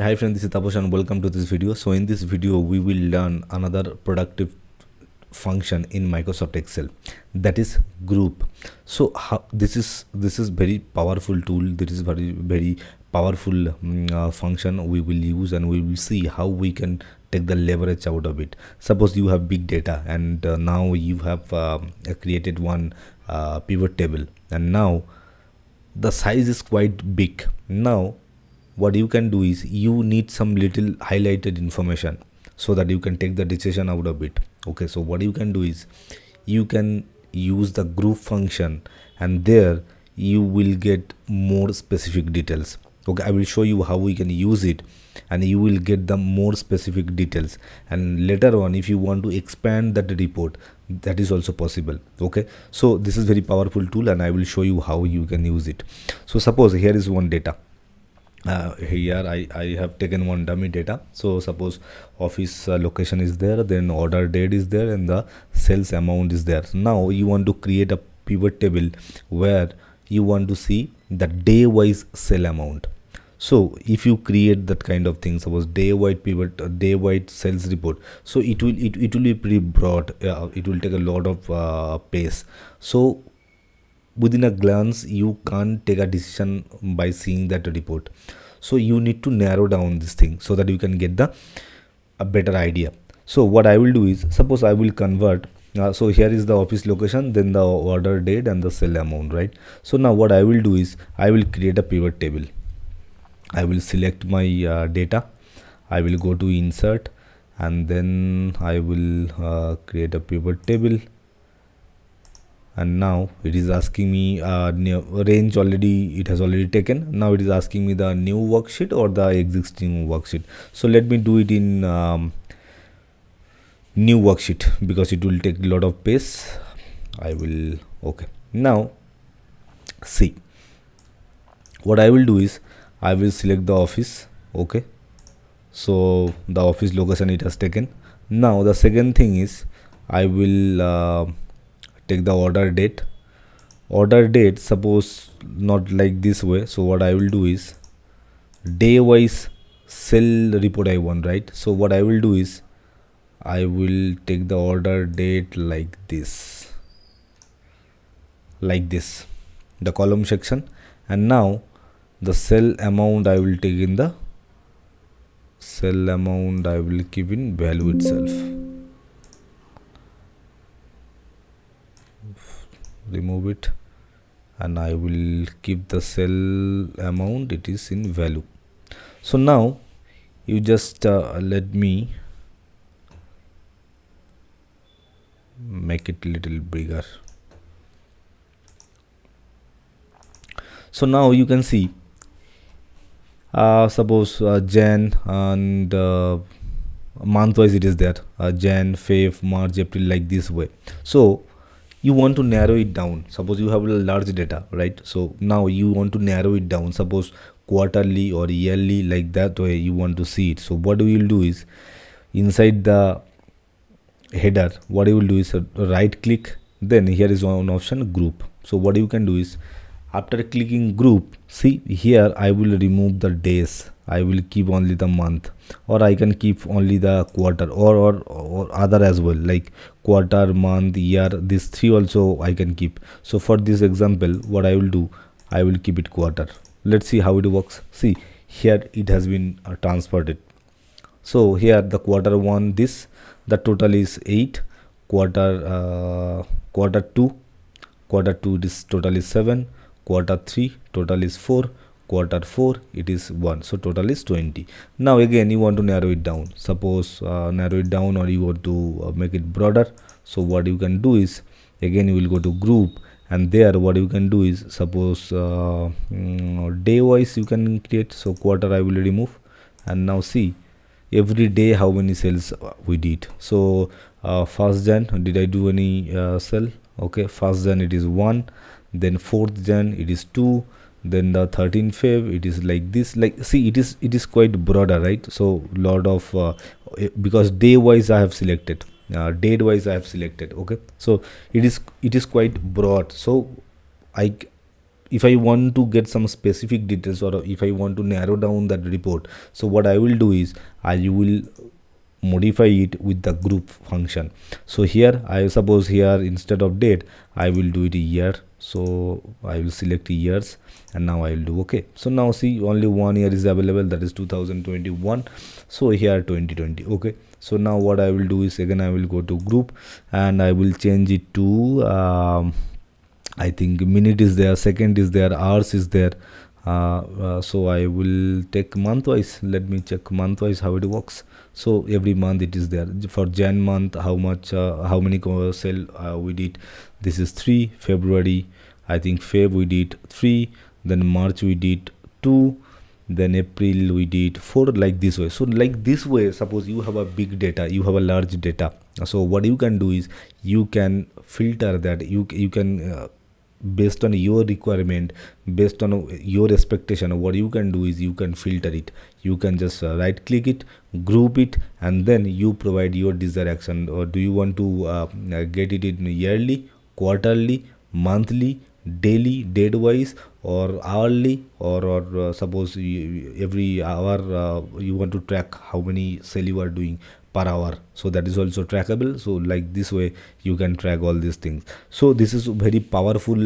Hi friends, this is Taposh and welcome to this video. So in this video we will learn another productive function in Microsoft Excel, that is group. So how this is very powerful tool. This is very powerful function we will use, and we will see how we can take the leverage out of it. Suppose you have big data and now you have created one pivot table, and now the size is quite big. Now what you can do is you need some little highlighted information so that you can take the decision out of it. Okay, so what you can do is you can use the group function, and there you will get more specific details. Okay, I will show you how we can use it, and you will get the more specific details, and later on if you want to expand that report, that is also possible. Okay, so this is very powerful tool, and I will show you how you can use it. So suppose here is one data. Here I have taken one dummy data. So suppose office location is there, then order date is there, and the sales amount is there. So now you want to create a pivot table where you want to see the day wise sale amount. So if you create that kind of thing, suppose day wide pivot, day wide sales report, so it will be pretty broad. It will take a lot of pace. So within a glance you can't take a decision by seeing that report. So you need to narrow down this thing so that you can get a better idea. So what I will do is, suppose I will convert. So here is the office location, then the order date and the sale amount, right? So now what I will do is I will create a pivot table. I will select my data. I will go to insert, and then I will create a pivot table. And now it is asking me new range. Already it has already taken. Now it is asking me the new worksheet or the existing worksheet. So let me do it in new worksheet because it will take a lot of pace. I will okay. Now see, what I will do is I will select the office. Okay, so the office location it has taken. Now the second thing is I will take the order date. Suppose not like this way. So what I will do is day wise sell report I want, right? So what I will do is I will take the order date like this, the column section, and now the sell amount I will take in the sell amount I will keep in value itself. Remove it, and I will keep the sell amount, it is in value. So now you just let me make it a little bigger. So now you can see suppose Jan and month wise it is there, Jan, Feb, March, April, like this way. So you want to narrow it down. Suppose you have a large data, right? So now you want to narrow it down, suppose quarterly or yearly, like that way you want to see it. So what we will do is inside the header, what you will do is right click, then here is one option, group. So what you can do is after clicking group, see here I will remove the days. I will keep only the month, or I can keep only the quarter, or other as well, like quarter, month, year. These three also I can keep. So for this example, what I will do, I will keep it quarter. Let's see how it works. See here it has been transferred it. So here the quarter one, this the total is 8. Quarter 2 this total is 7. Quarter 3 total is 4. Quarter 4 it is 1, so total is 20. Now again you want to narrow it down. Suppose narrow it down, or you want to make it broader. So what you can do is again you will go to group, and there what you can do is suppose day wise you can create. So quarter I will remove, and now see every day how many sales we did. So first Jan, did I do any sell? Okay, first Jan it is 1, then 4th Jan it is 2, then the 13th Feb it is like this. Like see, it is quite broader, right? So lot of because day wise I have selected, date wise I have selected. Okay, so it is quite broad. So if I want to get some specific details, or if I want to narrow down that report, so what I will do is I will modify it with the group function. So here I suppose here instead of date I will do it year, so I will select years, and now I will do okay. So now see, only 1 year is available, that is 2021, so here 2020. okay, so now what I will do is again I will go to group and I will change it to I think minute is there, second is there, hours is there. So I will take month wise. Let me check month wise how it works. So every month it is there. For Jan month, how much, how many sale we did? This is 3. February, I think Feb we did 3. Then March we did 2. Then April we did 4, like this way. So like this way, suppose you have a big data, you have a large data. So what you can do is you can filter that. You can based on your requirement, based on your expectation, what you can do is you can filter it. You can just right click it, group it, and then you provide your desired action. Or do you want to get it in yearly, quarterly, monthly, daily, date wise, or hourly, or suppose every hour you want to track how many sale you are doing per hour, so that is also trackable. So like this way you can track all these things. So this is very powerful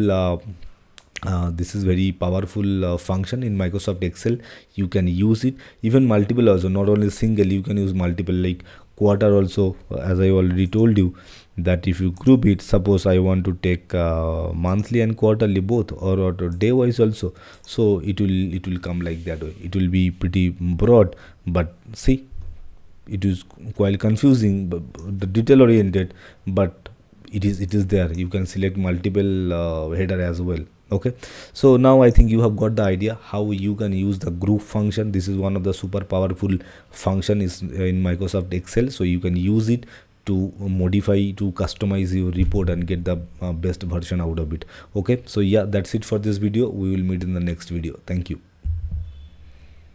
function in Microsoft Excel. You can use it even multiple also, not only single, you can use multiple, like quarter also. As I already told you that if you group it, suppose I want to take monthly and quarterly both, or day wise also, so it will come like that way. It will be pretty broad, but see, it is quite confusing, but the detail oriented, but it is there. You can select multiple header as well. Okay, so now I think you have got the idea how you can use the group function. This is one of the super powerful function is in Microsoft Excel, so you can use it to modify, to customize your report and get the best version out of it. Okay, so yeah, that's it for this video. We will meet in the next video. Thank you.